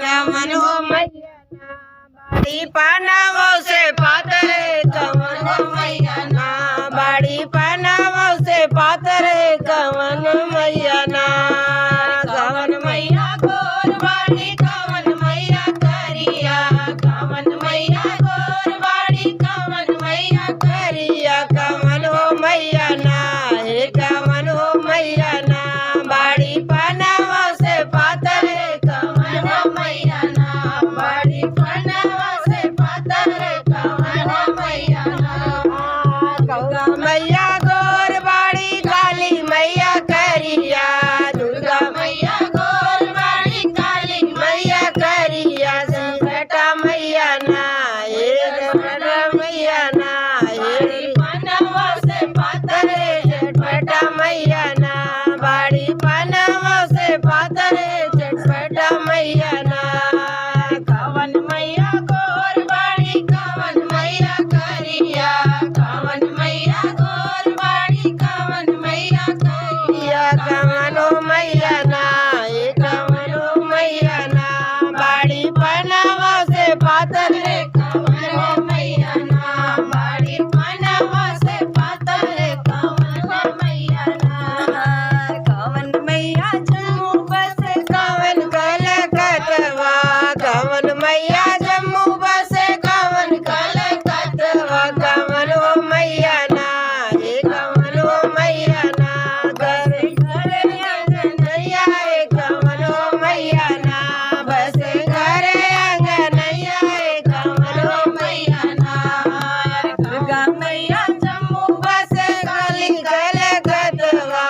कवन हो मैया ना बाड़ी पानावो से पातरे कवन हो मैया ना बाड़ी पानावो से पातरे कवन मैया ना कवन मैया गोर बाड़ी कवन मैया करिया कवन मैया गोर बाड़ी कवन मैया करिया कवन हो मैया ना हे कवन हो मैया ना बाड़ी पानावो से पातरे कवन हो मैया ना बाड़ी पानावो से पातरे कवन हो मैया ना दुर्गा मैया गोर बाड़ी काली मैया करिया दुर्गा मैया गोर बाड़ी काली मैया करिया संकटा मैया ना हे संकटा मैया ना हे पानावो से पातरे चटपटा मैया ना बाड़ी पानावो से पातरे चटपटा मैया ना कवन मैया गोर बाड़ी कवन मैया करिया कवन मैया गोर बाड़ी कवन मैया करिया कवन हो मैया ना हे कवन हो मैया ना बाड़ी पानावो से पातरे कवन हो मैया ना बाड़ी पानावो से पातरे कवन हो मैया ना कवन मैया जम्मू बस कवन कलकत्ता कवन मैया जम्मू बस कवन कलकत्ता कवन हो मैया ना हे कवन हो मैया ना घर घरे अंगनैया हे कवन हो मैया ना बस घरे अंगनैया हे कवन हो मैया ना दुर्गा मैया जम्मू बस काली कलकत्ता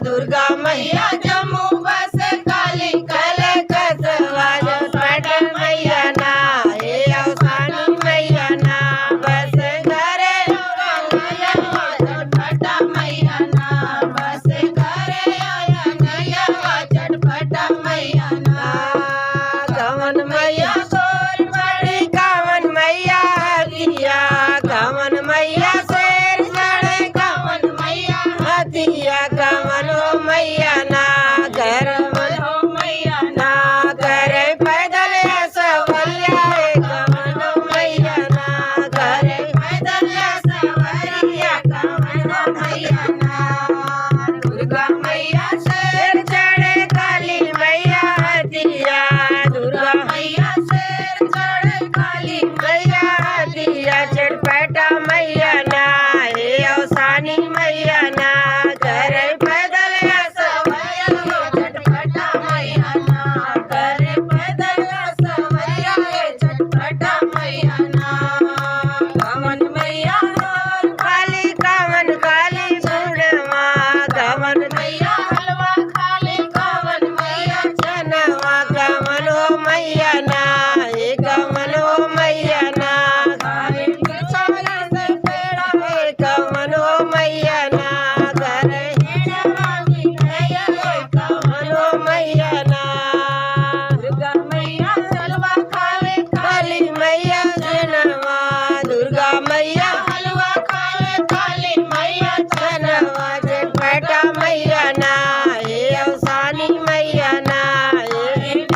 दुर्गा मैया जम्मू बस काली कलकत्ता जसपट मैया ना हे अवसानी मैया ना बस घरे चटपटा मैया ना बस घरे नया चटपटा मैया ना कवन मैया गोर बड़ी कवन मैया हथिया कवन मैया शेर चढ़े कवन मैया हथिया कवन हो मैया ना घर हो मैया ना करे पैदल सवलिया हे कवन हो मैया ना करे पैदल सवलिया कवन हो मैया ना दुर्गा मैया शेर चढ़े काली मैया हथिया दुर्गा मैया शेर चढ़े काली मैया हथिया चटपटा मैया ना हे अवसानी मैया ना करे पैदल सवैया हो चटपटा मैया ना करे पैदल सवैया हे चटपटा मैया ना कवन मैया गोर काली कवन काली सुड़वा कवन मैया हलवा खाली कवन मैया चनवा कवन हो मैया ना हे कवन हो मैया ना खाली के छाया से पेड़ा हे कवन हो मैया ना करे हेड़वा मिठाइया हे कवन हो मैया ना दुर्गा मैया हलवा खावे काली मैया चनवा दुर्गा मैया हलवा खावे काली मैया चनवा चटपटा मैया ना हे अवसानी मैया ना हे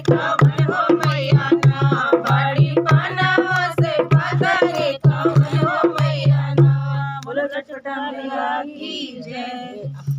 कवन हो मैया ना, बड़ी पनवा से पातरे कवन हो मैया ना। बोलो छठ मैया की जय।